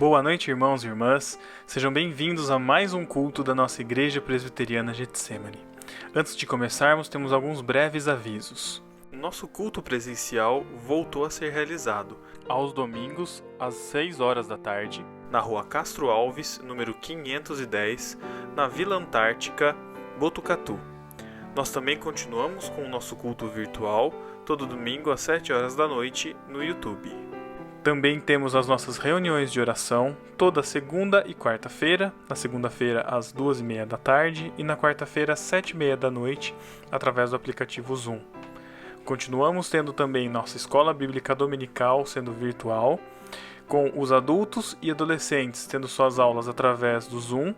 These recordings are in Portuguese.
Boa noite, irmãos e irmãs. Sejam bem-vindos a mais um culto da nossa Igreja Presbiteriana Getsemane. Antes de começarmos, temos alguns breves avisos. O nosso culto presencial voltou a ser realizado aos domingos, às 6 horas da tarde, na Rua Castro Alves, número 510, na Vila Antártica, Botucatu. Nós também continuamos com o nosso culto virtual, todo domingo às 7 horas da noite, no YouTube. Também temos as nossas reuniões de oração, toda segunda e quarta-feira, na segunda-feira às 2h30 da tarde e na quarta-feira às 7h30 da noite, através do aplicativo Zoom. Continuamos tendo também nossa escola bíblica dominical sendo virtual, com os adultos e adolescentes tendo suas aulas através do Zoom,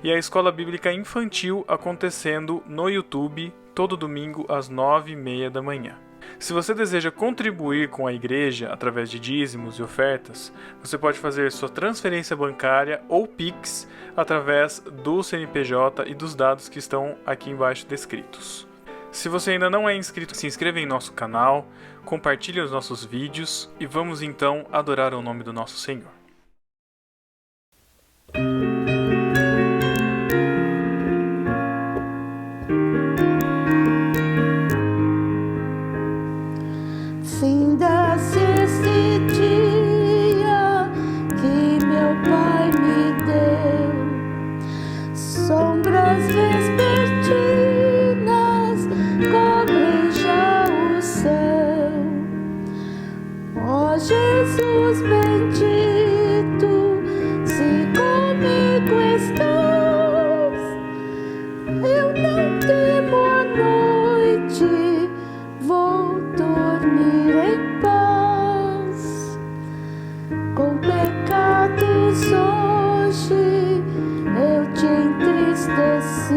e a escola bíblica infantil acontecendo no YouTube todo domingo às 9h30 da manhã. Se você deseja contribuir com a igreja através de dízimos e ofertas, você pode fazer sua transferência bancária ou Pix através do CNPJ e dos dados que estão aqui embaixo descritos. Se você ainda não é inscrito, se inscreva em nosso canal, compartilhe os nossos vídeos e vamos então adorar o nome do nosso Senhor. Finda-se esse dia que meu Pai me deu, sombras vespertinas cobrem já o céu. Ó Jesus bendito, se comigo estás, eu não temo a noite, vou dormir em paz. Com pecados hoje eu te entristeci,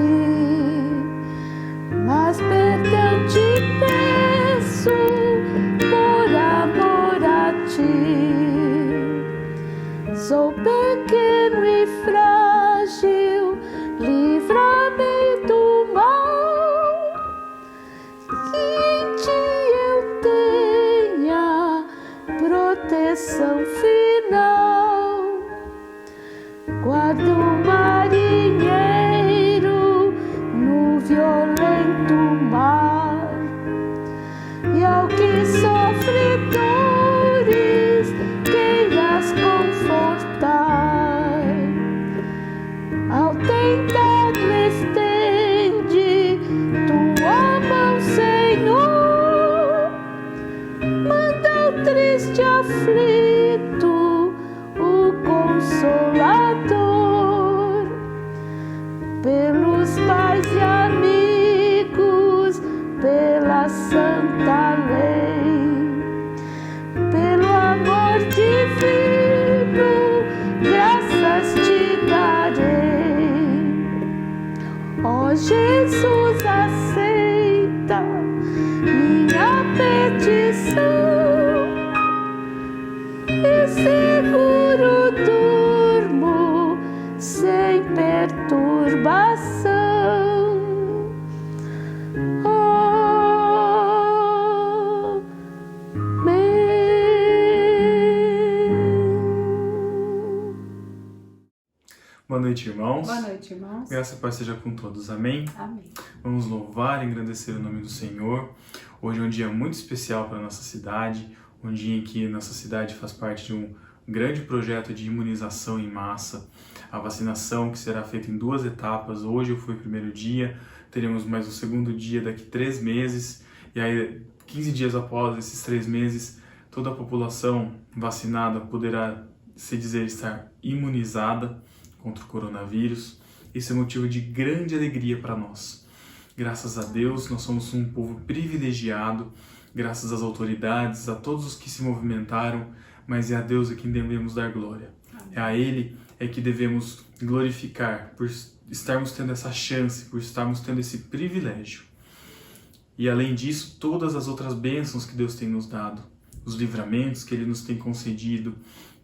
mas perdão te peço por amor a ti. Sou pequeno e frágil, livra-me do mal, que em ti eu tenha proteção final. Guarda o marinheiro no violento mar, e ao que sofre dores queiras confortar. Ao tentado estende tua mão, Senhor, manda ao triste aflito o Consolador. Pelos pais e amigos, pela santa lei, pelo amor divino, graças te darei. Ó Jesus, aceita minha petição, e seguro durmo sem perturbação. Boa noite, irmãos. Boa noite, irmãos. Graça e paz seja com todos. Amém? Amém. Vamos louvar e engrandecer o nome do Senhor. Hoje é um dia muito especial para a nossa cidade, um dia em que nossa cidade faz parte de um grande projeto de imunização em massa. A vacinação que será feita em 2 etapas. Hoje foi o primeiro dia, teremos mais um segundo dia daqui 3 meses, e aí 15 dias após esses 3 meses, toda a população vacinada poderá se dizer estar imunizada contra o coronavírus. Isso é motivo de grande alegria para nós. Graças a Deus, nós somos um povo privilegiado, graças às autoridades, a todos os que se movimentaram, mas é a Deus a quem devemos dar glória. É a Ele é que devemos glorificar por estarmos tendo essa chance, por estarmos tendo esse privilégio. E além disso, todas as outras bênçãos que Deus tem nos dado, os livramentos que Ele nos tem concedido,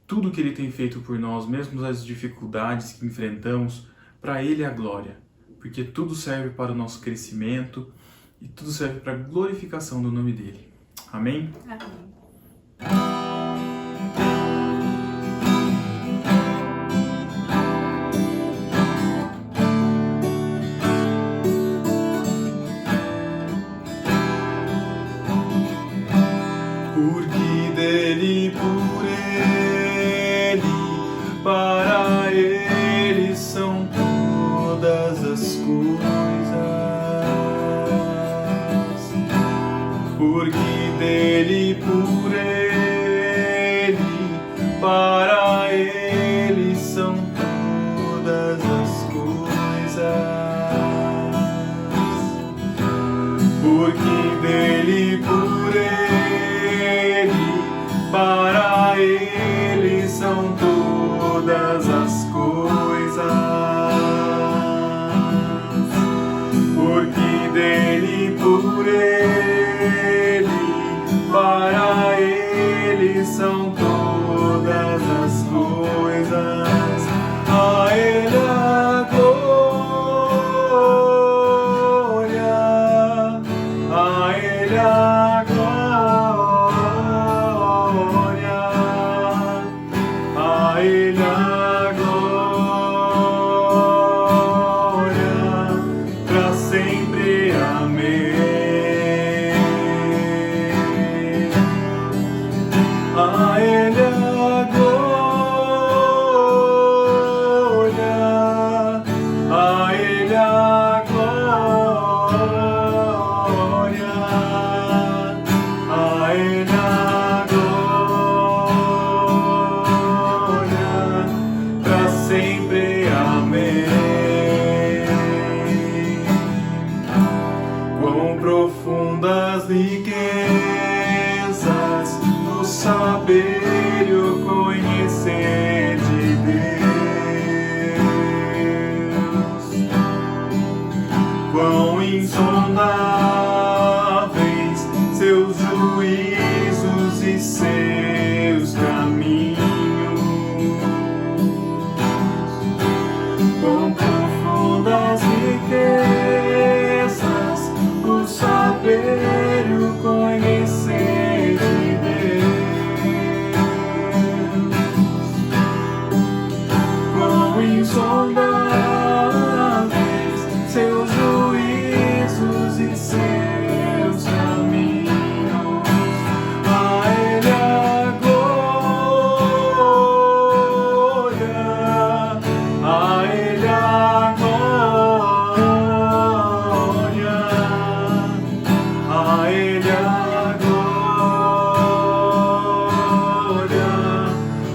tudo que Ele tem feito por nós, mesmo as dificuldades que enfrentamos, para Ele é a glória, porque tudo serve para o nosso crescimento e tudo serve para a glorificação do nome dEle. Amém? Amém. porque dele, por ele, para ele são todas as coisas. Porque dele, por ele, para ele são todas as coisas. Porque dele, por ele, para ele são todas as coisas. Porque dele, por ele, para ele são todas as coisas. A ele a glória, a ele a glória, a ele a glória, pra sempre. Amém. A ele a glória, a ele a glória, a ele a glória, pra sempre. Amém. Quão profundas riquezas do saber e o conhecer de Deus, quão insondáveis seus juízos e seus caminhos, quão profundas riquezas o saber e o conhecer de Deus, quão insondáveis seus juízos e seus caminhos. A ele a glória, a ele a glória, a ele a glória,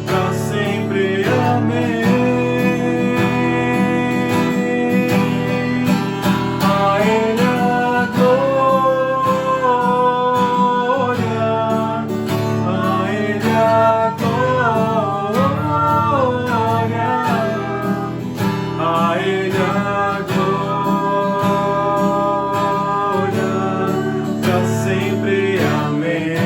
pra sempre. Amém. A ele a glória, a ele a glória, a ele a glória, pra sempre. Amém.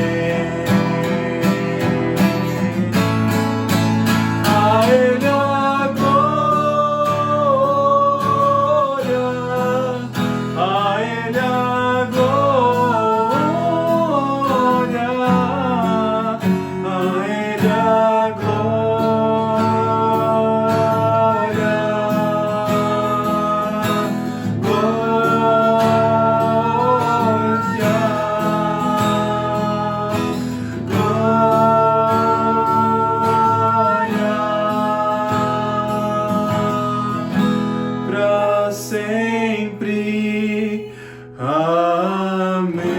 A ele a glória, a ele a glória, a ele a glória, pra sempre. Amém.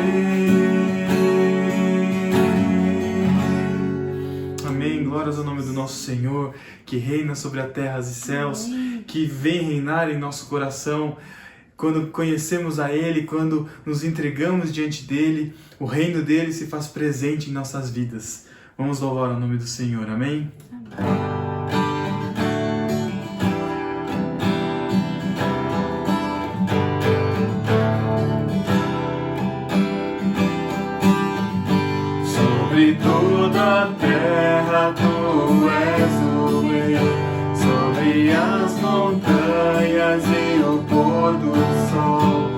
Amém. Glórias ao nome do nosso Senhor, que reina sobre a terra e céus, que vem reinar em nosso coração. Quando conhecemos a Ele, quando nos entregamos diante dEle, o reino dEle se faz presente em nossas vidas. Vamos louvar o nome do Senhor. Amém? Sobre toda a terra tu és o rei, sobre as montanhas e o pôr do sol.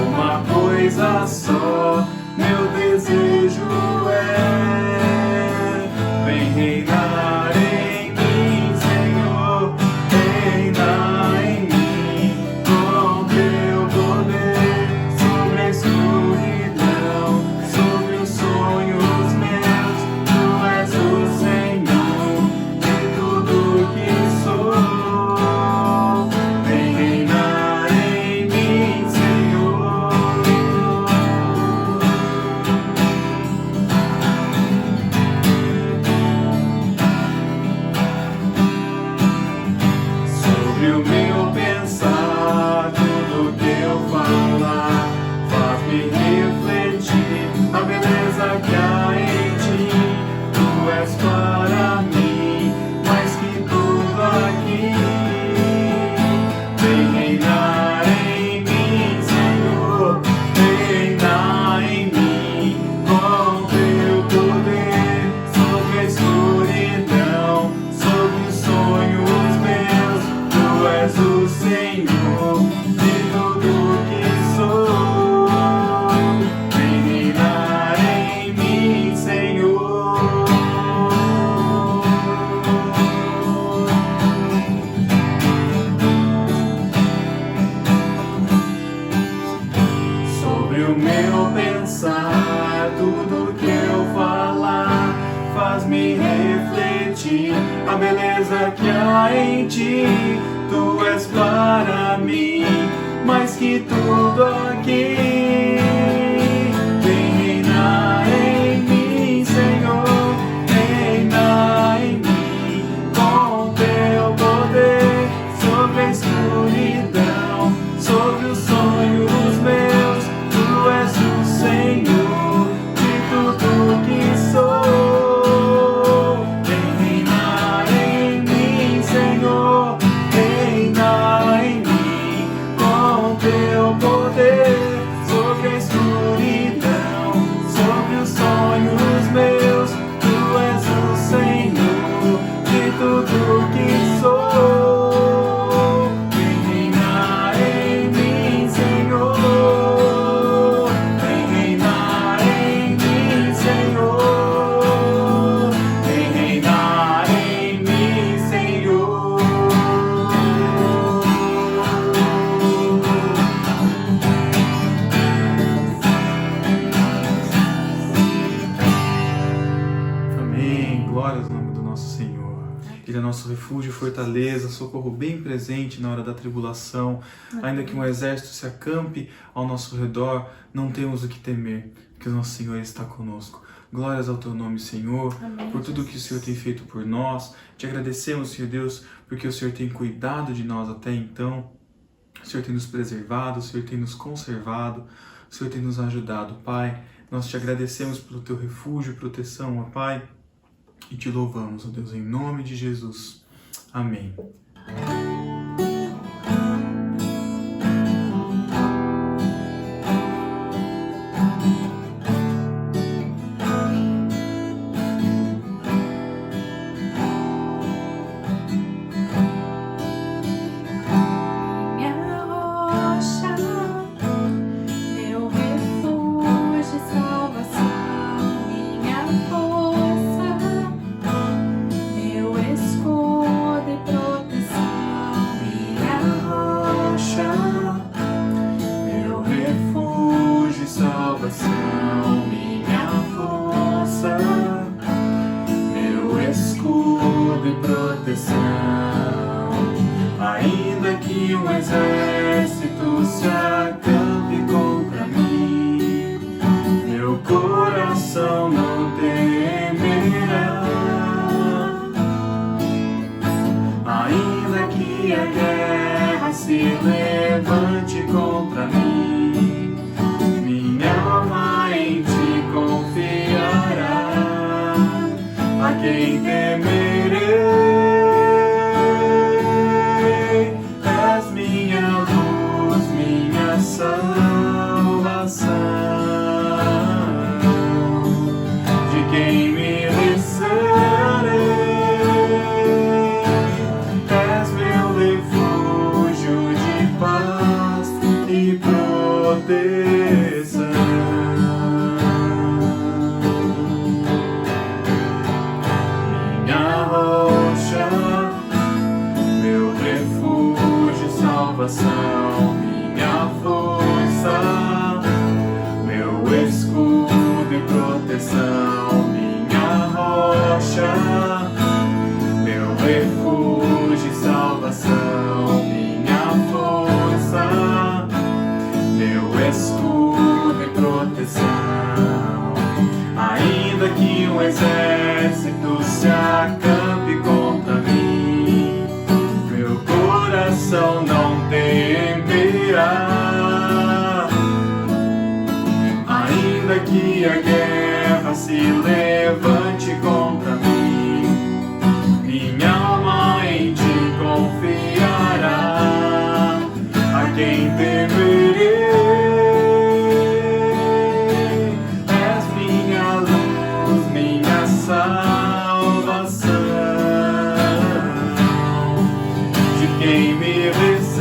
Uma coisa só, meu desejo é: vem reinar em mim, Senhor, reina em mim, com teu poder sobre a escuridão, sobre os sonhos meus. beleza que há em ti. Tu és para mim mais que tudo aqui. Vem reinar em mim, Senhor, reina em mim com teu poder sobre a escuridão, sobre os sonhos meus. Tu és o Senhor de tudo que sou. Vem reinar em mim, Senhor. Sobre o meu pensar, tudo que eu falar, faz-me refletir a beleza que há em ti. Tu és para mim mais que tudo aqui. Vem reinar em mim, Senhor, reina em mim com teu poder sobre a escuridão, sobre os sonhos meus. Tu és o Senhor de tudo que sou. Vem reinar em mim, Senhor, reina em mim com teu poder sobre a escuridão, sobre os sonhos meus. Tu és o Senhor de tudo que sou. Vem reinar em mim, Senhor. Vem reinar em mim, Senhor. Vem reinar em mim, Senhor. Amém. Glórias ao nome do nosso Senhor. Ele é nosso refúgio, fortaleza, socorro bem presente na hora da tribulação. Ainda que um exército se acampe ao nosso redor, não temos o que temer, porque o nosso Senhor está conosco. Glórias ao teu nome, Senhor, por tudo que o Senhor tem feito por nós. Te agradecemos, Senhor Deus, porque o Senhor tem cuidado de nós até então. O Senhor tem nos preservado, o Senhor tem nos conservado, o Senhor tem nos ajudado, Pai. Nós te agradecemos pelo teu refúgio, proteção, ó Pai, e te louvamos, ó Deus, em nome de Jesus. Amém. Minha rocha, meu refúgio e salvação, minha força, meu escudo e proteção. Minha rocha, Meu refúgio e salvação, minha força, meu escudo e proteção. Ainda que um exército se acampe contra mim, meu coração não temerá. Ainda que a guerra se levante contra mim, minha alma em ti confiará. A quem temerei? És minha luz, minha salvação. De quem me receberei? És meu refúgio de paz e proteção. Minha rocha, meu refúgio e salvação, minha força, meu escudo e proteção. Minha rocha, meu refúgio e salvação, minha força, meu escudo e proteção. Ainda que um exército se acampe contra mim, meu coração não temerá. Ainda que a guerra guerra se levante contra mim, minha alma em ti confiará. A quem temerei? És minha luz, minha salvação. De quem me recearei?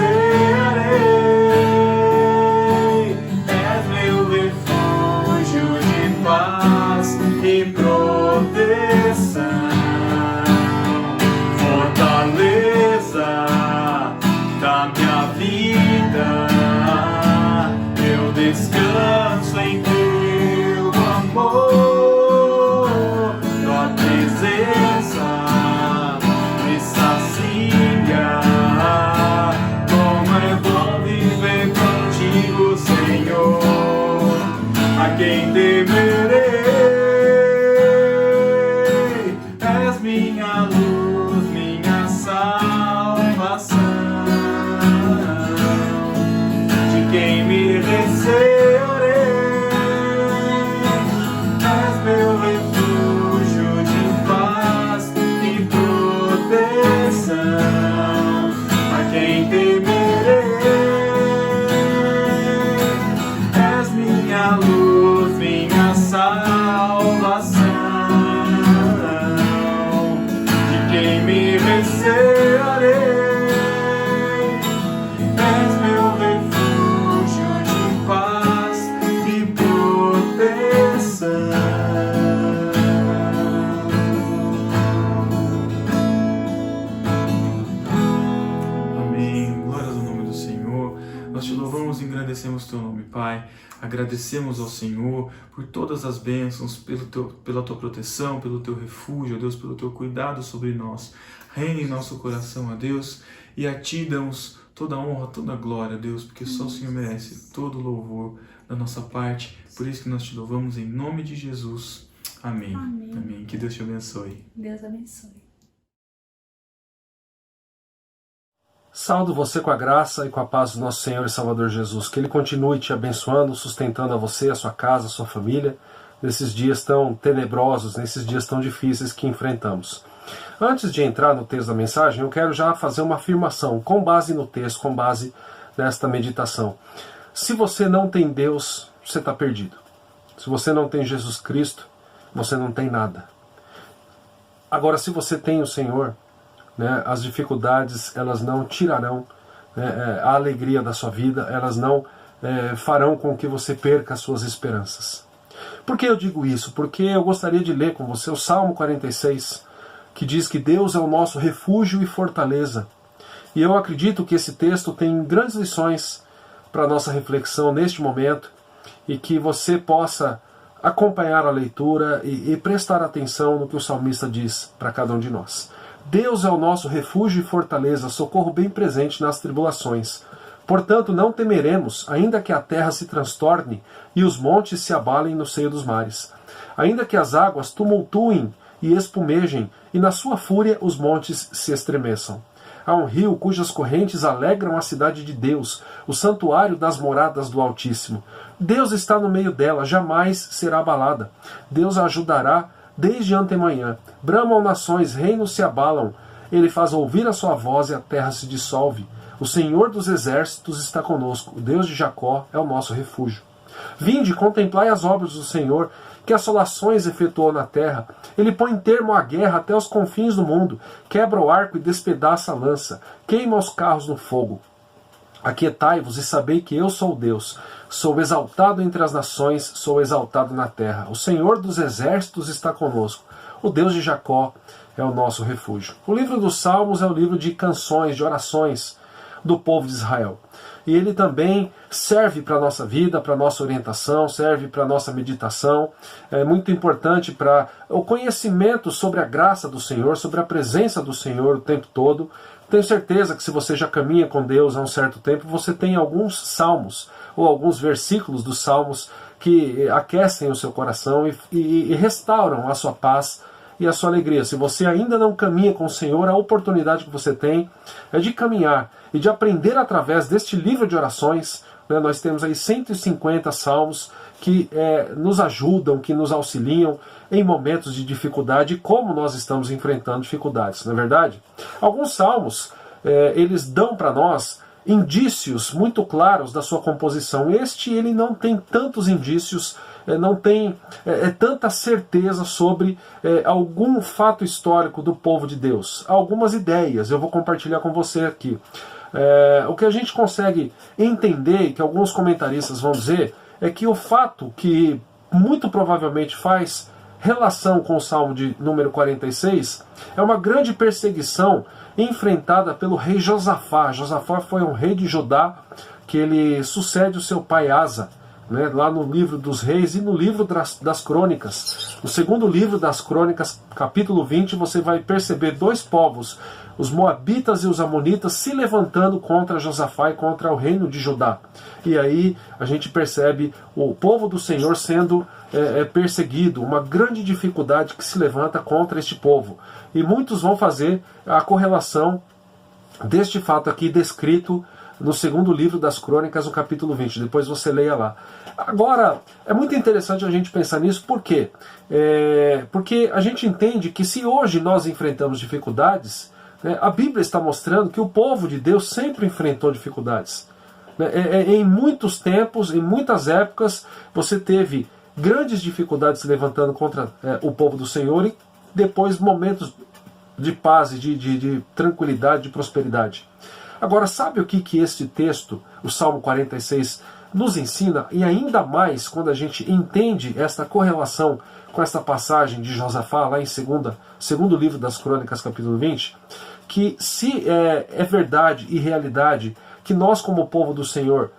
És meu refúgio de paz e proteção, fortaleza da minha vida. Eu descanso em teu amor, tua presença me sacia. Como é bom viver contigo, Senhor. A quem temerei? És minha luz, minha salvação. De quem me recearei? És meu refúgio de paz e proteção. A quem temerei? És minha luz, minha salvação. De quem me recearei? És meu refúgio de paz e proteção. Amém. Glórias ao nome do Senhor. Nós te louvamos e engrandecemos teu nome, Pai. Agradecemos ao Senhor por todas as bênçãos, pela tua proteção, pelo teu refúgio, ó Deus, pelo teu cuidado sobre nós. Reina em nosso coração, ó Deus, e a ti damos toda a honra, toda a glória, Deus, porque só o Senhor merece todo o louvor da nossa parte. Por isso que nós te louvamos em nome de Jesus. Amém. Amém. Amém. Que Deus te abençoe. Deus abençoe. Saúdo você com a graça e com a paz do nosso Senhor e Salvador Jesus. Que Ele continue te abençoando, sustentando a você, a sua casa, a sua família, nesses dias tão tenebrosos, nesses dias tão difíceis que enfrentamos. Antes de entrar no texto da mensagem, eu quero já fazer uma afirmação, com base no texto, com base nesta meditação. Se você não tem Deus, você está perdido. Se você não tem Jesus Cristo, você não tem nada. Agora, se você tem o Senhor, as dificuldades elas não tirarão a alegria da sua vida, elas não farão com que você perca as suas esperanças. Por que eu digo isso? Porque eu gostaria de ler com você o Salmo 46, que diz que Deus é o nosso refúgio e fortaleza. E eu acredito que esse texto tem grandes lições para a nossa reflexão neste momento, e que você possa acompanhar a leitura e prestar atenção no que o salmista diz para cada um de nós. Deus é o nosso refúgio e fortaleza, socorro bem presente nas tribulações. Portanto, não temeremos, ainda que a terra se transtorne e os montes se abalem no seio dos mares. Ainda que as águas tumultuem e espumejem, e na sua fúria os montes se estremeçam. Há um rio cujas correntes alegram a cidade de Deus, o santuário das moradas do Altíssimo. Deus está no meio dela, jamais será abalada. Deus a ajudará desde antemanhã. Bramam nações, reinos se abalam. Ele faz ouvir a sua voz e a terra se dissolve. O Senhor dos exércitos está conosco. O Deus de Jacó é o nosso refúgio. Vinde, contemplai as obras do Senhor, que assolações efetuou na terra. Ele põe termo à guerra até os confins do mundo. Quebra o arco e despedaça a lança. Queima os carros no fogo. Aquietai-vos e sabei que eu sou Deus. Sou exaltado entre as nações, sou exaltado na terra. O Senhor dos exércitos está conosco. O Deus de Jacó é o nosso refúgio. O livro dos Salmos é o livro de canções, de orações do povo de Israel. E ele também serve para a nossa vida, para a nossa orientação, serve para a nossa meditação. É muito importante para o conhecimento sobre a graça do Senhor, sobre a presença do Senhor o tempo todo. Tenho certeza que se você já caminha com Deus há um certo tempo, você tem alguns salmos ou alguns versículos dos salmos que aquecem o seu coração e restauram a sua paz e a sua alegria. Se você ainda não caminha com o Senhor, a oportunidade que você tem é de caminhar e de aprender através deste livro de orações. Nós temos aí 150 salmos que nos ajudam, que nos auxiliam em momentos de dificuldade, como nós estamos enfrentando dificuldades, não é verdade? Alguns salmos, eles dão para nós indícios muito claros da sua composição. Este, ele não tem tantos indícios, não tem tanta certeza sobre algum fato histórico do povo de Deus. Algumas ideias eu vou compartilhar com você aqui. O que a gente consegue entender, que alguns comentaristas vão dizer, é que o fato que muito provavelmente faz relação com o Salmo de número 46 é uma grande perseguição enfrentada pelo rei Josafá. Josafá foi um rei de Judá que ele sucede o seu pai Asa, né, lá no livro dos reis e no livro das crônicas. No segundo livro das crônicas, capítulo 20, você vai perceber dois povos, os moabitas e os amonitas, se levantando contra Josafá e contra o reino de Judá. E aí a gente percebe o povo do Senhor sendo perseguido, uma grande dificuldade que se levanta contra este povo. E muitos vão fazer a correlação deste fato aqui descrito no segundo livro das crônicas, no capítulo 20. Depois você leia lá. Agora, é muito interessante a gente pensar nisso. Por quê? Porque a gente entende que se hoje nós enfrentamos dificuldades, a Bíblia está mostrando que o povo de Deus sempre enfrentou dificuldades. Em muitos tempos, em muitas épocas, você teve grandes dificuldades se levantando contra o povo do Senhor e depois momentos de paz e de tranquilidade, de prosperidade. Agora, sabe o que este texto, o Salmo 46, nos ensina? E ainda mais quando a gente entende esta correlação com esta passagem de Josafá, lá em segundo livro das crônicas, capítulo 20, que se é verdade e realidade que nós, como povo do Senhor,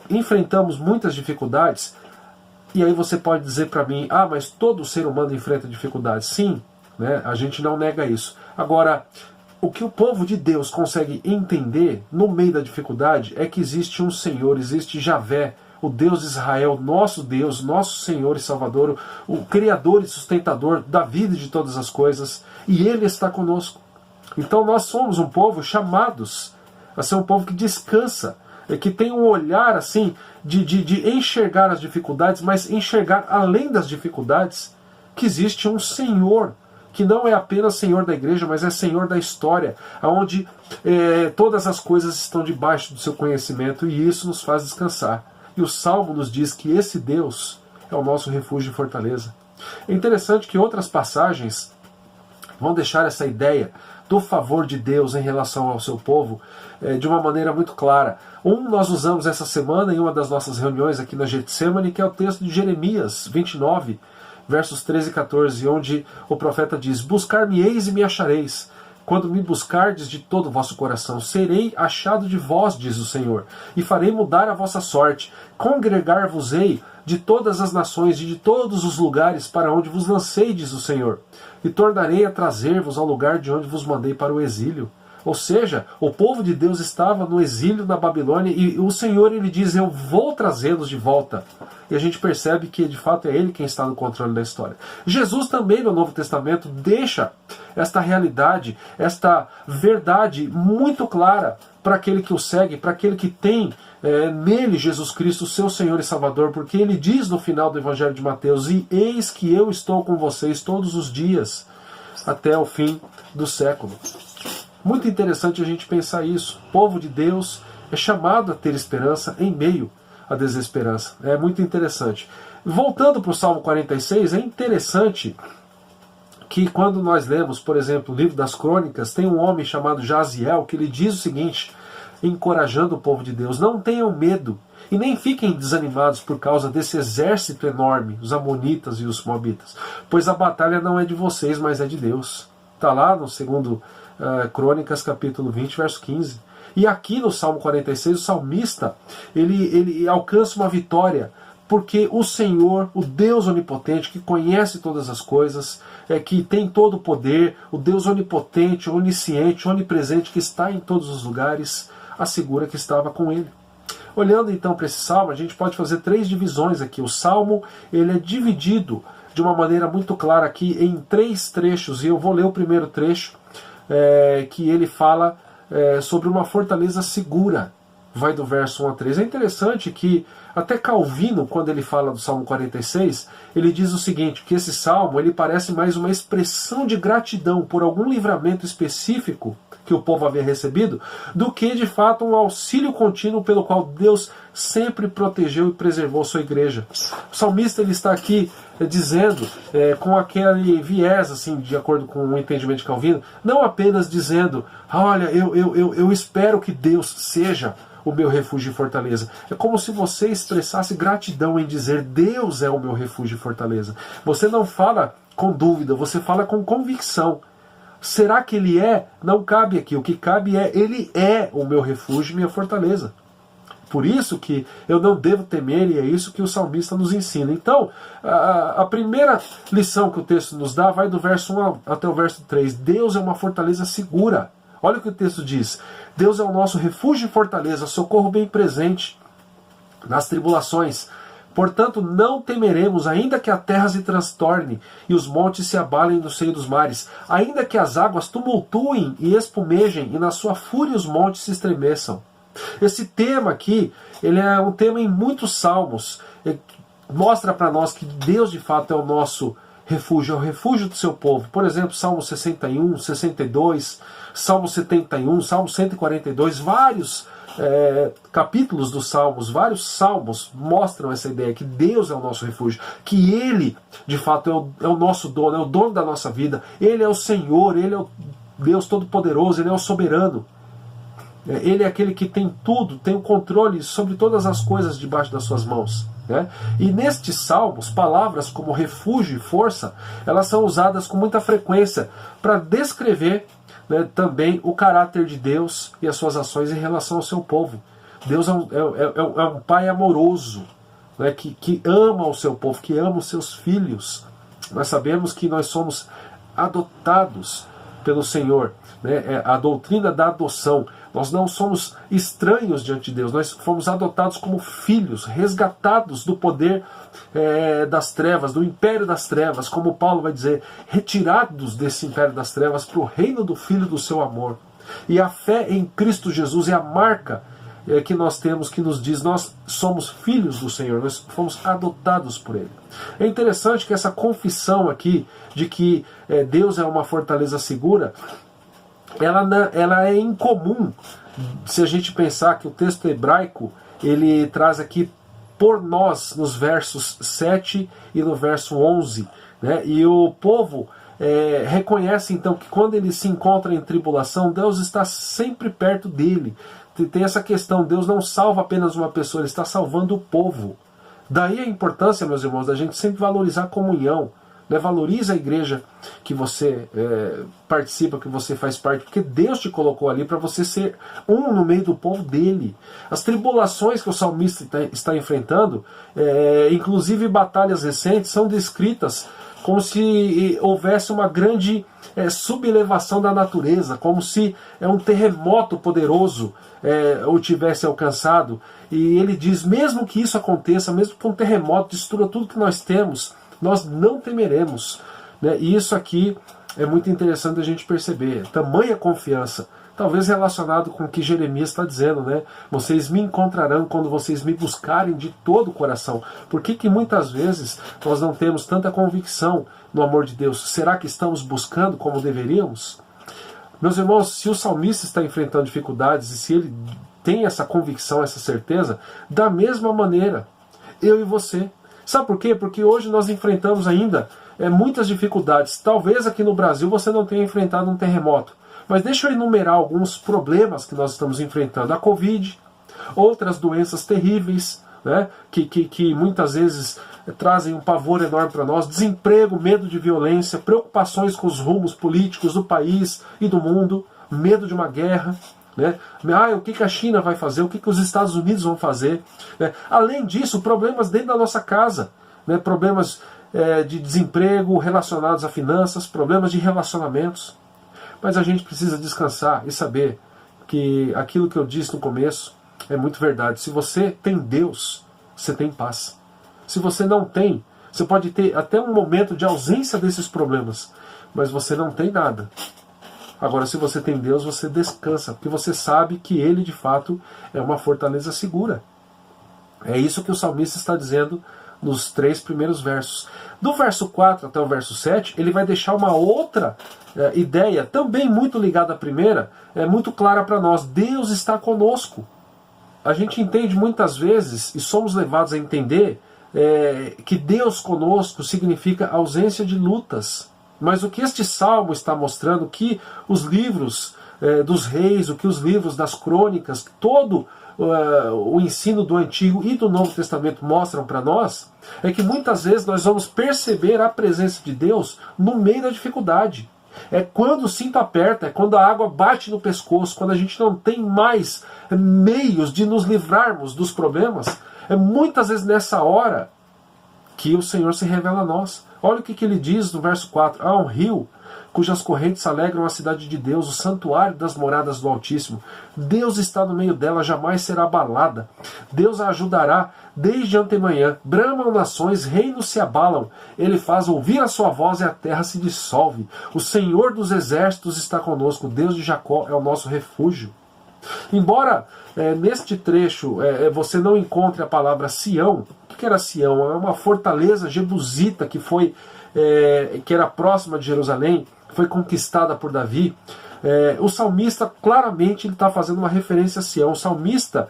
enfrentamos muitas dificuldades. E aí você pode dizer para mim, mas todo ser humano enfrenta dificuldades. Sim, né? A gente não nega isso. Agora, o que o povo de Deus consegue entender no meio da dificuldade é que existe um Senhor, existe Javé, o Deus de Israel, nosso Deus, nosso Senhor e Salvador, o Criador e sustentador da vida e de todas as coisas, e Ele está conosco. Então nós somos um povo chamados a ser um povo que descansa, que tem um olhar assim de enxergar as dificuldades, mas enxergar além das dificuldades que existe um Senhor, que não é apenas Senhor da igreja, mas é Senhor da história, onde todas as coisas estão debaixo do seu conhecimento, e isso nos faz descansar. E o Salmo nos diz que esse Deus é o nosso refúgio e fortaleza. É interessante que outras passagens vão deixar essa ideia do favor de Deus em relação ao seu povo de uma maneira muito clara. Nós usamos essa semana em uma das nossas reuniões aqui na Getsemane, que é o texto de Jeremias 29, versos 13 e 14, onde o profeta diz: buscar-me-eis e me achareis, quando me buscardes de todo o vosso coração. Serei achado de vós, diz o Senhor, e farei mudar a vossa sorte. Congregar-vos-ei de todas as nações e de todos os lugares para onde vos lancei, diz o Senhor, e tornarei a trazer-vos ao lugar de onde vos mandei para o exílio. Ou seja, o povo de Deus estava no exílio na Babilônia e o Senhor, ele diz: eu vou trazê-los de volta. E a gente percebe que de fato é Ele quem está no controle da história. Jesus também no Novo Testamento deixa esta realidade, esta verdade muito clara para aquele que o segue, para aquele que tem nele Jesus Cristo, seu Senhor e Salvador, porque ele diz no final do Evangelho de Mateus: e eis que eu estou com vocês todos os dias até o fim do século. Muito interessante a gente pensar isso. O povo de Deus é chamado a ter esperança em meio à desesperança. É muito interessante. Voltando para o Salmo 46, é interessante que quando nós lemos, por exemplo, o livro das crônicas, tem um homem chamado Jaziel que ele diz o seguinte, encorajando o povo de Deus: não tenham medo e nem fiquem desanimados por causa desse exército enorme, os amonitas e os moabitas, pois a batalha não é de vocês, mas é de Deus. Está lá no segundo Crônicas, capítulo 20, verso 15. E aqui no Salmo 46, o salmista, ele alcança uma vitória, porque o Senhor, o Deus onipotente, que conhece todas as coisas, que tem todo o poder, o Deus onipotente, onisciente, onipresente, que está em todos os lugares, assegura que estava com ele. Olhando então para esse salmo, a gente pode fazer 3 divisões aqui. O salmo, ele é dividido de uma maneira muito clara aqui em 3 trechos, e eu vou ler o primeiro trecho, que ele fala sobre uma fortaleza segura. vai do verso 1 a 3. É interessante que até Calvino, quando ele fala do Salmo 46, ele diz o seguinte, que esse salmo ele parece mais uma expressão de gratidão por algum livramento específico que o povo havia recebido, do que de fato um auxílio contínuo pelo qual Deus sempre protegeu e preservou sua igreja. O salmista ele está aqui dizendo, com aquele viés, assim, de acordo com o entendimento de Calvino, não apenas dizendo, olha, eu espero que Deus seja o meu refúgio e fortaleza. É como se você expressasse gratidão em dizer, Deus é o meu refúgio e fortaleza. Você não fala com dúvida, você fala com convicção. Será que ele é? Não cabe aqui. O que cabe é, ele é o meu refúgio e minha fortaleza. Por isso que eu não devo temer, e é isso que o salmista nos ensina. Então, a primeira lição que o texto nos dá vai do verso 1 até o verso 3. Deus é uma fortaleza segura. Olha o que o texto diz. Deus é o nosso refúgio e fortaleza, socorro bem presente nas tribulações. Portanto, não temeremos, ainda que a terra se transtorne e os montes se abalem no seio dos mares, ainda que as águas tumultuem e espumejem e na sua fúria os montes se estremeçam. Esse tema aqui, ele é um tema em muitos salmos. Ele mostra para nós que Deus de fato é o nosso refúgio, é o refúgio do seu povo. Por exemplo, Salmo 61, 62, Salmo 71, Salmo 142, vários capítulos dos Salmos, vários salmos mostram essa ideia que Deus é o nosso refúgio, que Ele, de fato, é o nosso dono, é o dono da nossa vida, Ele é o Senhor, Ele é o Deus Todo-Poderoso, Ele é o soberano. Ele é aquele que tem tudo, tem o controle sobre todas as coisas debaixo das suas mãos. Né? E nestes salmos, palavras como refúgio e força, elas são usadas com muita frequência para descrever, né, também o caráter de Deus e as suas ações em relação ao seu povo. Deus é um pai amoroso, né, que ama o seu povo, que ama os seus filhos. Nós sabemos que nós somos adotados pelo Senhor, né? A doutrina da adoção. Nós não somos estranhos diante de Deus, nós fomos adotados como filhos, resgatados do poder das trevas, do império das trevas, como Paulo vai dizer, retirados desse império das trevas para o reino do Filho do seu amor. E a fé em Cristo Jesus é a marca que nós temos, que nos diz, nós somos filhos do Senhor, nós fomos adotados por Ele. É interessante que essa confissão aqui, de que Deus é uma fortaleza segura, ela é incomum se a gente pensar que o texto hebraico ele traz aqui por nós nos versos 7 e no verso 11, né? E o povo reconhece então que quando ele se encontra em tribulação, Deus está sempre perto dele. Tem essa questão, Deus não salva apenas uma pessoa, Ele está salvando o povo. Daí a importância, meus irmãos, da gente sempre valorizar a comunhão. Né? Valorize a igreja que você participa, que você faz parte, porque Deus te colocou ali para você ser um no meio do povo dele. As tribulações que o salmista está enfrentando, inclusive batalhas recentes, são descritas como se houvesse uma grande sublevação da natureza, como se um terremoto poderoso o tivesse alcançado. E ele diz, mesmo que isso aconteça, mesmo que um terremoto destrua tudo que nós temos, nós não temeremos. Né? E isso aqui é muito interessante a gente perceber. Tamanha confiança, talvez relacionado com o que Jeremias está dizendo, né? Vocês me encontrarão quando vocês me buscarem de todo o coração. Por que muitas vezes nós não temos tanta convicção no amor de Deus? Será que estamos buscando como deveríamos? Meus irmãos, se o salmista está enfrentando dificuldades e se ele tem essa convicção, essa certeza, da mesma maneira, eu e você. Sabe por quê? Porque hoje nós enfrentamos ainda muitas dificuldades. Talvez aqui no Brasil você não tenha enfrentado um terremoto. Mas deixa eu enumerar alguns problemas que nós estamos enfrentando. A Covid, outras doenças terríveis, né, que muitas vezes trazem um pavor enorme para nós. Desemprego, medo de violência, preocupações com os rumos políticos do país e do mundo, medo de uma guerra. Né? O que a China vai fazer, o que os Estados Unidos vão fazer. Né? Além disso, problemas dentro da nossa casa, né? Problemas de desemprego relacionados a finanças, problemas de relacionamentos. Mas a gente precisa descansar e saber que aquilo que eu disse no começo é muito verdade. Se você tem Deus, você tem paz. Se você não tem, você pode ter até um momento de ausência desses problemas, mas você não tem nada. Agora, se você tem Deus, você descansa, porque você sabe que Ele, de fato, é uma fortaleza segura. É isso que o salmista está dizendo nos 3 primeiros versos. Do verso 4 até o verso 7, ele vai deixar uma outra ideia, também muito ligada à primeira, muito clara para nós. Deus está conosco. A gente entende muitas vezes, e somos levados a entender, que Deus conosco significa ausência de lutas. Mas o que este salmo está mostrando, que os livros dos reis, o que os livros das crônicas, todo o ensino do Antigo e do Novo Testamento mostram para nós, é que muitas vezes nós vamos perceber a presença de Deus no meio da dificuldade. É quando o cinto aperta, é quando a água bate no pescoço, quando a gente não tem mais meios de nos livrarmos dos problemas, é muitas vezes nessa hora que o Senhor se revela a nós. Olha o que ele diz no verso 4. Há um rio cujas correntes alegram a cidade de Deus, o santuário das moradas do Altíssimo. Deus está no meio dela, jamais será abalada. Deus a ajudará desde antemanhã. Bramam nações, reinos se abalam. Ele faz ouvir a sua voz e a terra se dissolve. O Senhor dos exércitos está conosco. Deus de Jacó é o nosso refúgio. Embora neste trecho você não encontre a palavra Sião, o que era Sião? É uma fortaleza jebusita que era próxima de Jerusalém, foi conquistada por Davi. O salmista claramente está fazendo uma referência a Sião. O salmista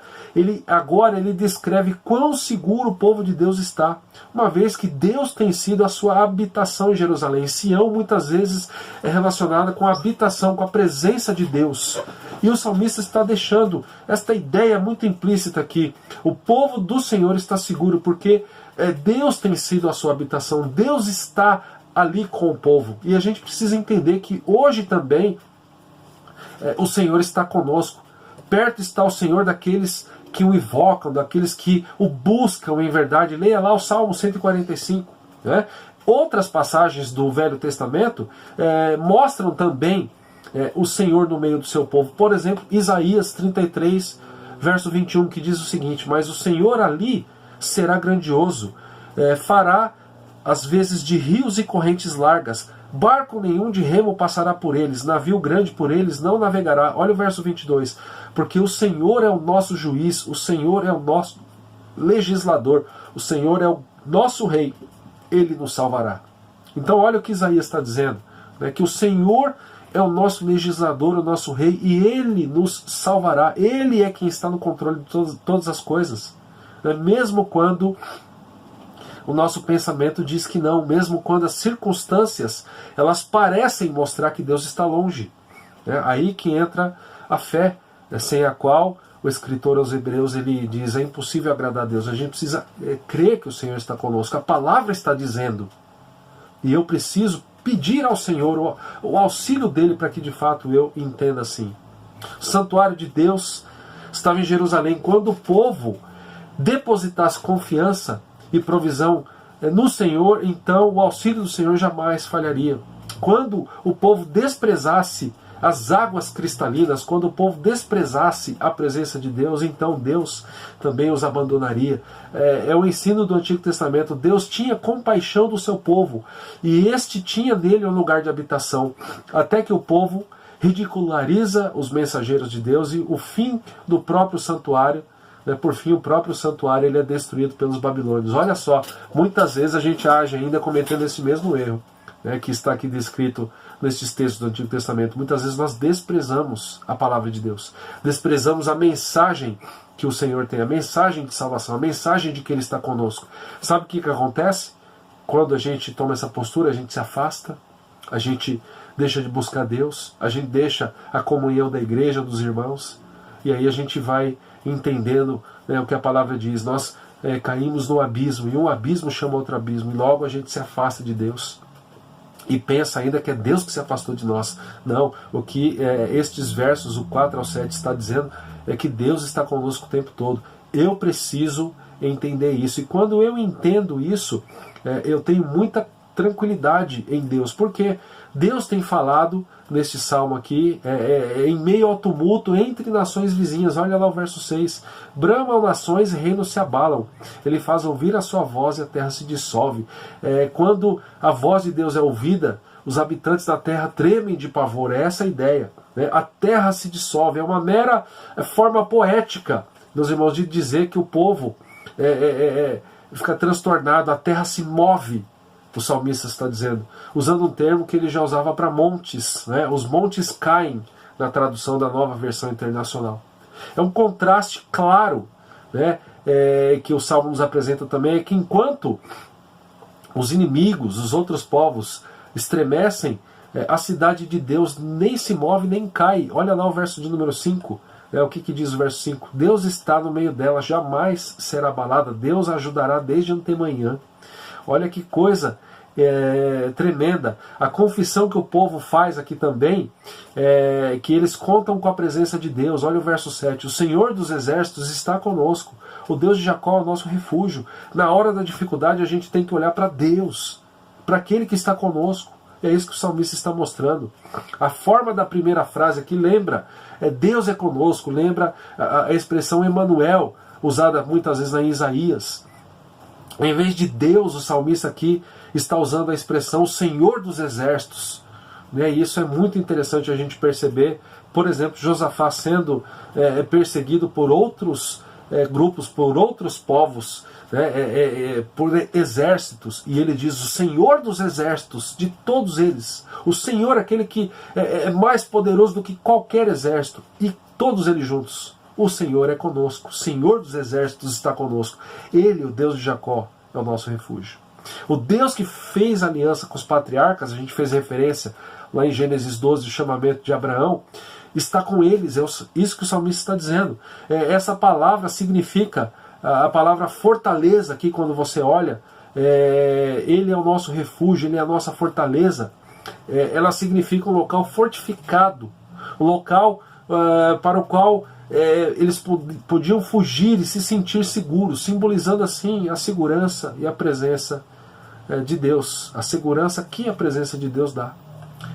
agora descreve quão seguro o povo de Deus está, uma vez que Deus tem sido a sua habitação em Jerusalém. Sião muitas vezes é relacionada com a habitação, com a presença de Deus. E o salmista está deixando esta ideia muito implícita aqui. O povo do Senhor está seguro porque Deus tem sido a sua habitação. Deus está ali com o povo. E a gente precisa entender que hoje também o Senhor está conosco. Perto está o Senhor daqueles que o invocam, daqueles que o buscam em verdade. Leia lá o Salmo 145. Né? Outras passagens do Velho Testamento mostram também o Senhor no meio do seu povo. Por exemplo, Isaías 33, verso 21, que diz o seguinte: mas o Senhor ali será grandioso, fará às vezes de rios e correntes largas, barco nenhum de remo passará por eles, navio grande por eles não navegará. Olha o verso 22, porque o Senhor é o nosso juiz, o Senhor é o nosso legislador, o Senhor é o nosso rei, Ele nos salvará. Então olha o que Isaías está dizendo, né, que o Senhor é o nosso legislador, o nosso rei, e Ele nos salvará. Ele é quem está no controle de todas as coisas, né, mesmo quando o nosso pensamento diz que não, mesmo quando as circunstâncias elas parecem mostrar que Deus está longe. Aí que entra a fé, sem a qual o escritor aos Hebreus ele diz: é impossível agradar a Deus. A gente precisa crer que o Senhor está conosco. A palavra está dizendo. E eu preciso pedir ao Senhor o auxílio dele para que de fato eu entenda assim. O santuário de Deus estava em Jerusalém. Quando o povo depositasse confiança e provisão no Senhor, então o auxílio do Senhor jamais falharia. Quando o povo desprezasse as águas cristalinas, quando o povo desprezasse a presença de Deus, então Deus também os abandonaria. É o ensino do Antigo Testamento. Deus tinha compaixão do seu povo, e este tinha nele um lugar de habitação, até que o povo ridiculariza os mensageiros de Deus, e o fim do próprio santuário, por fim, o próprio santuário ele é destruído pelos babilônios. Olha só, muitas vezes a gente age ainda cometendo esse mesmo erro, que está aqui descrito nestes textos do Antigo Testamento. Muitas vezes nós desprezamos a palavra de Deus, desprezamos a mensagem que o Senhor tem, a mensagem de salvação, a mensagem de que Ele está conosco. Sabe o que acontece? Quando a gente toma essa postura, a gente se afasta, a gente deixa de buscar Deus, a gente deixa a comunhão da igreja, dos irmãos, e aí a gente vai entendendo o que a palavra diz. Nós caímos no abismo, e um abismo chama outro abismo, e logo a gente se afasta de Deus e pensa ainda que é Deus que se afastou de nós. Não, o que estes versos, o 4 ao 7, está dizendo é que Deus está conosco o tempo todo. Eu preciso entender isso, e quando eu entendo isso, eu tenho muita tranquilidade em Deus, porque Deus tem falado neste salmo aqui, em meio ao tumulto entre nações vizinhas. Olha lá o verso 6. Bramam nações e reinos se abalam. Ele faz ouvir a sua voz e a terra se dissolve. Quando a voz de Deus é ouvida, os habitantes da terra tremem de pavor. É essa a ideia. A terra se dissolve. É uma mera forma poética, meus irmãos, de dizer que o povo fica transtornado, a terra se move. O salmista está dizendo, usando um termo que ele já usava para montes. Os montes caem, na tradução da Nova Versão Internacional. É um contraste claro, que o Salmo nos apresenta também, é que enquanto os inimigos, os outros povos, estremecem, a cidade de Deus nem se move nem cai. Olha lá o verso de número 5. O que diz o verso 5? Deus está no meio dela, jamais será abalada. Deus a ajudará desde antemanhã. Olha que coisa tremenda. A confissão que o povo faz aqui também, que eles contam com a presença de Deus. Olha o verso 7. O Senhor dos exércitos está conosco. O Deus de Jacó é o nosso refúgio. Na hora da dificuldade a gente tem que olhar para Deus, para aquele que está conosco. É isso que o salmista está mostrando. A forma da primeira frase aqui lembra, Deus é conosco, lembra a expressão Emanuel, usada muitas vezes em Isaías. Em vez de Deus, o salmista aqui está usando a expressão Senhor dos exércitos. Isso é muito interessante a gente perceber. Por exemplo, Josafá sendo perseguido por outros grupos, por outros povos, por exércitos, e ele diz o Senhor dos exércitos, de todos eles, o Senhor, aquele que é mais poderoso do que qualquer exército, e todos eles juntos, o Senhor é conosco, o Senhor dos exércitos está conosco. Ele, o Deus de Jacó, é o nosso refúgio. O Deus que fez aliança com os patriarcas, a gente fez referência lá em Gênesis 12, o chamamento de Abraão, está com eles. É isso que o salmista está dizendo. Essa palavra significa, a palavra fortaleza aqui, quando você olha, ele é o nosso refúgio, ele é a nossa fortaleza. Ela significa um local fortificado, um local para o qual eles podiam fugir e se sentir seguros, simbolizando assim a segurança e a presença de Deus, a segurança que a presença de Deus dá.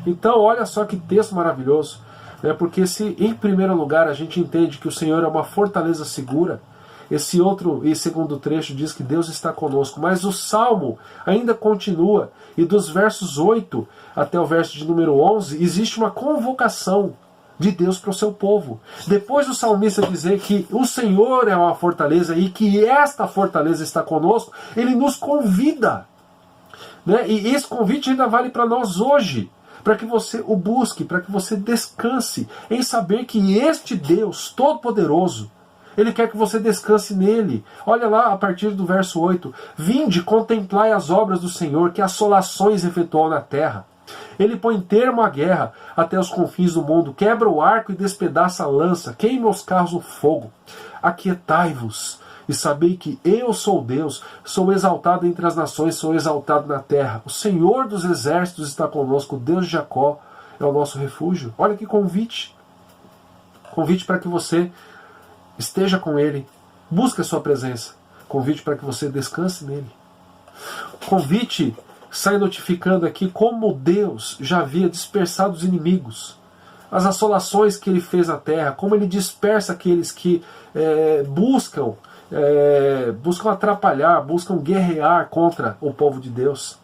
Então olha só que texto maravilhoso, porque se em primeiro lugar a gente entende que o Senhor é uma fortaleza segura, esse outro e segundo trecho diz que Deus está conosco, mas o Salmo ainda continua, e dos versos 8 até o verso de número 11 existe uma convocação de Deus para o seu povo. Depois do salmista dizer que o Senhor é uma fortaleza e que esta fortaleza está conosco, ele nos convida. E esse convite ainda vale para nós hoje, para que você o busque, para que você descanse em saber que este Deus Todo-Poderoso, Ele quer que você descanse nele. Olha lá a partir do verso 8. Vinde, contemplai as obras do Senhor, que assolações efetuou na terra. Ele põe termo à guerra até os confins do mundo, quebra o arco e despedaça a lança, queima os carros no fogo. Aquietai-vos e sabei que eu sou Deus, sou exaltado entre as nações, sou exaltado na terra. O Senhor dos exércitos está conosco, o Deus de Jacó é o nosso refúgio. Olha que convite. Convite para que você esteja com Ele, busque a sua presença. Convite para que você descanse nele. Convite sai notificando aqui como Deus já havia dispersado os inimigos, as assolações que Ele fez na terra, como Ele dispersa aqueles que buscam atrapalhar, buscam guerrear contra o povo de Deus.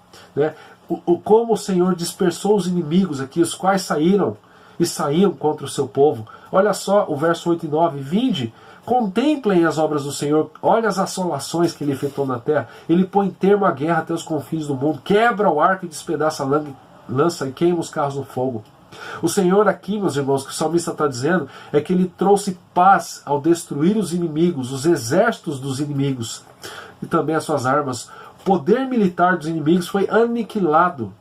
Como o Senhor dispersou os inimigos aqui, os quais saíram e saíam contra o seu povo. Olha só o verso 8 e 9. Vinde, contemplem as obras do Senhor, olha as assolações que Ele efetuou na terra. Ele põe termo à guerra até os confins do mundo, quebra o arco e despedaça a lança e queima os carros no fogo. O Senhor aqui, meus irmãos, que o salmista está dizendo, é que Ele trouxe paz ao destruir os inimigos, os exércitos dos inimigos e também as suas armas. O poder militar dos inimigos foi aniquilado.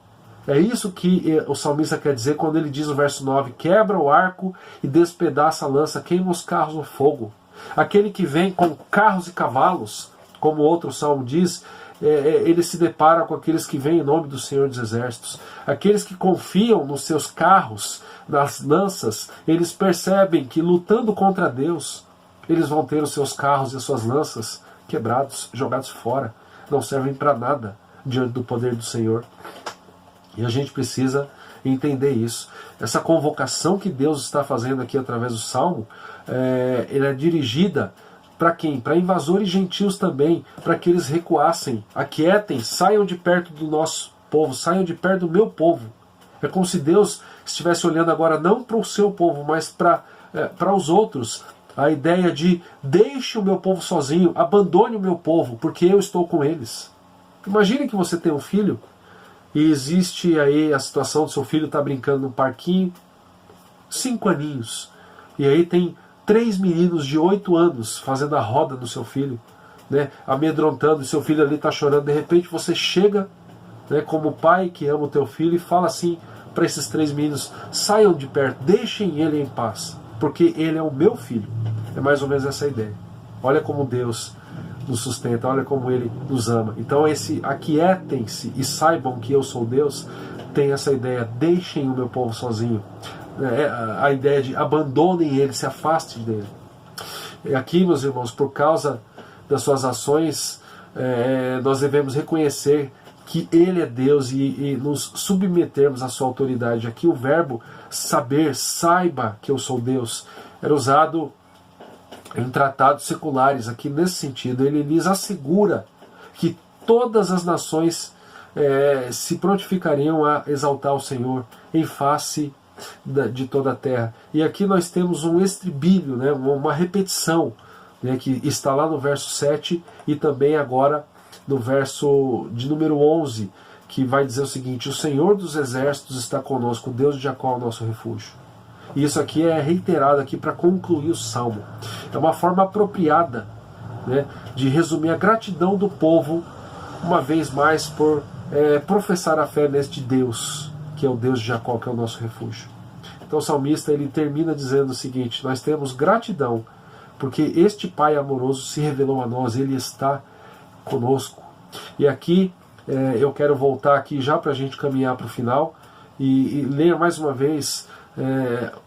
É isso que o salmista quer dizer quando ele diz no verso 9, quebra o arco e despedaça a lança, queima os carros no fogo. Aquele que vem com carros e cavalos, como outro salmo diz, ele se depara com aqueles que vêm em nome do Senhor dos Exércitos. Aqueles que confiam nos seus carros, nas lanças, eles percebem que lutando contra Deus, eles vão ter os seus carros e as suas lanças quebrados, jogados fora, não servem para nada. diante do poder do Senhor. E a gente precisa entender isso. Essa convocação que Deus está fazendo aqui através do Salmo, ela é dirigida para quem? Para invasores gentios também, para que eles recuassem, aquietem, saiam de perto do nosso povo, saiam de perto do meu povo. É como se Deus estivesse olhando agora não para o seu povo, mas para os outros. A ideia de deixe o meu povo sozinho, abandone o meu povo, porque eu estou com eles. Imagine que você tem um filho e existe aí a situação do seu filho estar brincando no parquinho, 5 aninhos, e aí tem 3 meninos de 8 anos fazendo a roda no seu filho, né, amedrontando, e seu filho ali está chorando. De repente você chega, né, como pai que ama o teu filho, e fala assim para esses 3 meninos: saiam de perto, deixem ele em paz, porque ele é o meu filho. É mais ou menos essa ideia. Olha como Deus nos sustenta, olha como Ele nos ama. Então esse aquietem-se e saibam que eu sou Deus tem essa ideia: deixem o meu povo sozinho. A ideia de abandonem ele, se afastem dele. E aqui, meus irmãos, por causa das suas ações, nós devemos reconhecer que Ele é Deus e nos submetermos à sua autoridade. Aqui o verbo saber, saiba que eu sou Deus, era usado em tratados seculares. Aqui nesse sentido, ele lhes assegura que todas as nações se prontificariam a exaltar o Senhor em face de toda a terra. E aqui nós temos um estribilho, né, uma repetição, né, que está lá no verso 7 e também agora no verso de número 11, que vai dizer o seguinte: o Senhor dos exércitos está conosco, o Deus de Jacó é o nosso refúgio. E isso aqui é reiterado aqui para concluir o Salmo. É uma forma apropriada, né, de resumir a gratidão do povo, uma vez mais, por professar a fé neste Deus, que é o Deus de Jacó, que é o nosso refúgio. Então o salmista ele termina dizendo o seguinte: nós temos gratidão, porque este Pai amoroso se revelou a nós, Ele está conosco. E aqui eu quero voltar aqui já para a gente caminhar para o final e ler mais uma vez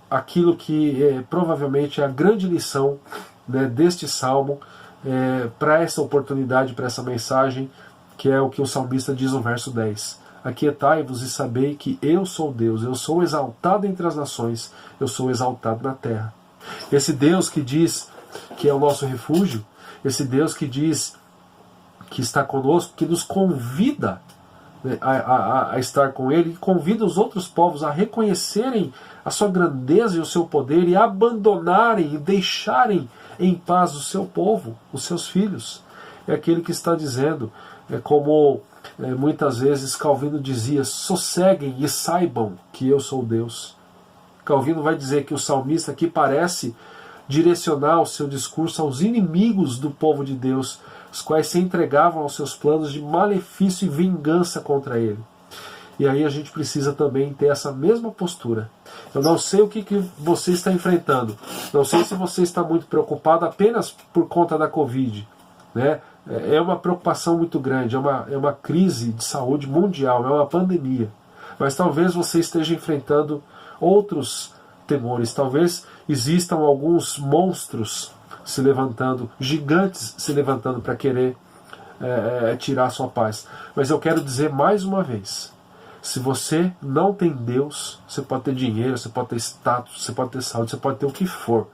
aquilo que provavelmente é a grande lição, né, deste salmo para essa oportunidade, para essa mensagem, que é o que o salmista diz no verso 10. Aquietai-vos e sabei que eu sou Deus, eu sou exaltado entre as nações, eu sou exaltado na terra. Esse Deus que diz que é o nosso refúgio, esse Deus que diz que está conosco, que nos convida, né, a estar com Ele, e convida os outros povos a reconhecerem a sua grandeza e o seu poder e abandonarem e deixarem em paz o seu povo, os seus filhos. É aquele que está dizendo, como muitas vezes Calvino dizia: sosseguem e saibam que eu sou Deus. Calvino vai dizer que o salmista aqui parece direcionar o seu discurso aos inimigos do povo de Deus, os quais se entregavam aos seus planos de malefício e vingança contra ele. E aí a gente precisa também ter essa mesma postura. Eu não sei o que você está enfrentando, não sei se você está muito preocupado apenas por conta da Covid, né? É uma preocupação muito grande, é uma crise de saúde mundial, é uma pandemia. Mas talvez você esteja enfrentando outros temores, talvez existam alguns monstros se levantando, gigantes se levantando para querer tirar a sua paz. Mas eu quero dizer mais uma vez: se você não tem Deus, você pode ter dinheiro, você pode ter status, você pode ter saúde, você pode ter o que for.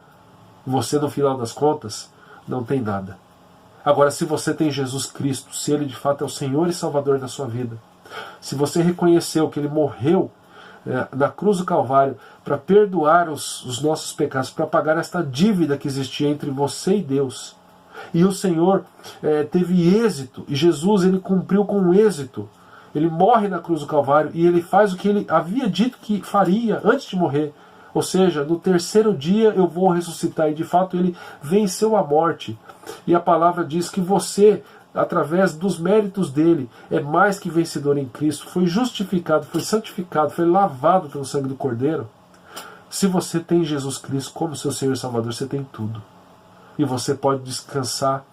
Você, no final das contas, não tem nada. Agora, se você tem Jesus Cristo, se Ele de fato é o Senhor e Salvador da sua vida, se você reconheceu que Ele morreu na cruz do Calvário para perdoar os nossos pecados, para pagar esta dívida que existia entre você e Deus, e o Senhor teve êxito, e Jesus ele cumpriu com êxito, Ele morre na cruz do Calvário e Ele faz o que Ele havia dito que faria antes de morrer. Ou seja, no terceiro dia eu vou ressuscitar. E de fato Ele venceu a morte. E a palavra diz que você, através dos méritos dele, é mais que vencedor em Cristo. Foi justificado, foi santificado, foi lavado pelo sangue do Cordeiro. Se você tem Jesus Cristo como seu Senhor e Salvador, você tem tudo. E você pode descansar.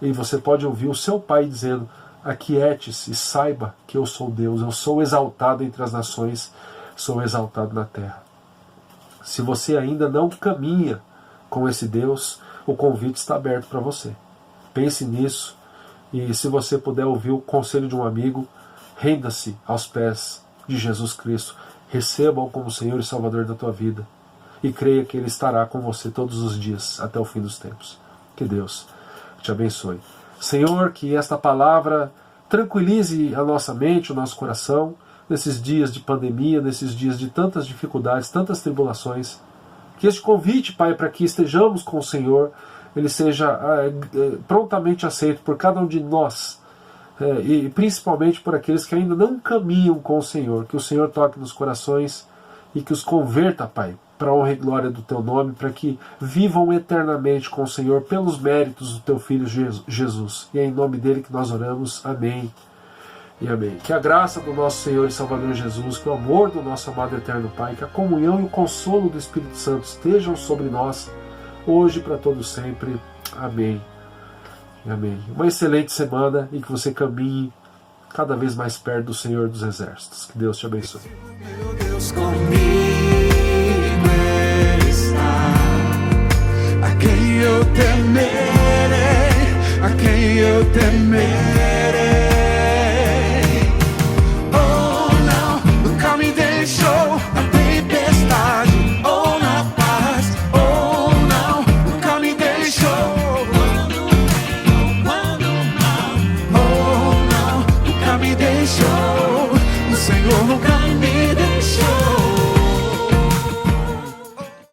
E você pode ouvir o seu Pai dizendo: aquiete-se e saiba que eu sou Deus. Eu sou exaltado entre as nações, sou exaltado na terra. Se você ainda não caminha com esse Deus, o convite está aberto para você. Pense nisso E se você puder ouvir o conselho de um amigo, renda-se aos pés de Jesus Cristo. Receba-o como Senhor e Salvador da tua vida. E creia que Ele estará com você todos os dias, até o fim dos tempos. Que Deus te abençoe. Senhor, que esta palavra tranquilize a nossa mente, o nosso coração, nesses dias de pandemia, nesses dias de tantas dificuldades, tantas tribulações. Que este convite, Pai, para que estejamos com o Senhor, ele seja prontamente aceito por cada um de nós, e principalmente por aqueles que ainda não caminham com o Senhor. Que o Senhor toque nos corações e que os converta, Pai, para a honra e glória do Teu nome, para que vivam eternamente com o Senhor pelos méritos do Teu Filho Jesus. E é em nome dele que nós oramos. Amém e amém. Que a graça do nosso Senhor e Salvador Jesus, que o amor do nosso amado eterno Pai, que a comunhão e o consolo do Espírito Santo estejam sobre nós, hoje e para todos sempre. Amém e amém. Uma excelente semana e que você caminhe cada vez mais perto do Senhor dos Exércitos. Que Deus te abençoe. Meu Deus, comigo está. A quem eu temerei, a quem eu temerei. Oh, não, nunca me deixou na tempestade ou na paz. Oh, não, nunca me deixou. Oh, não, nunca me deixou. O Senhor nunca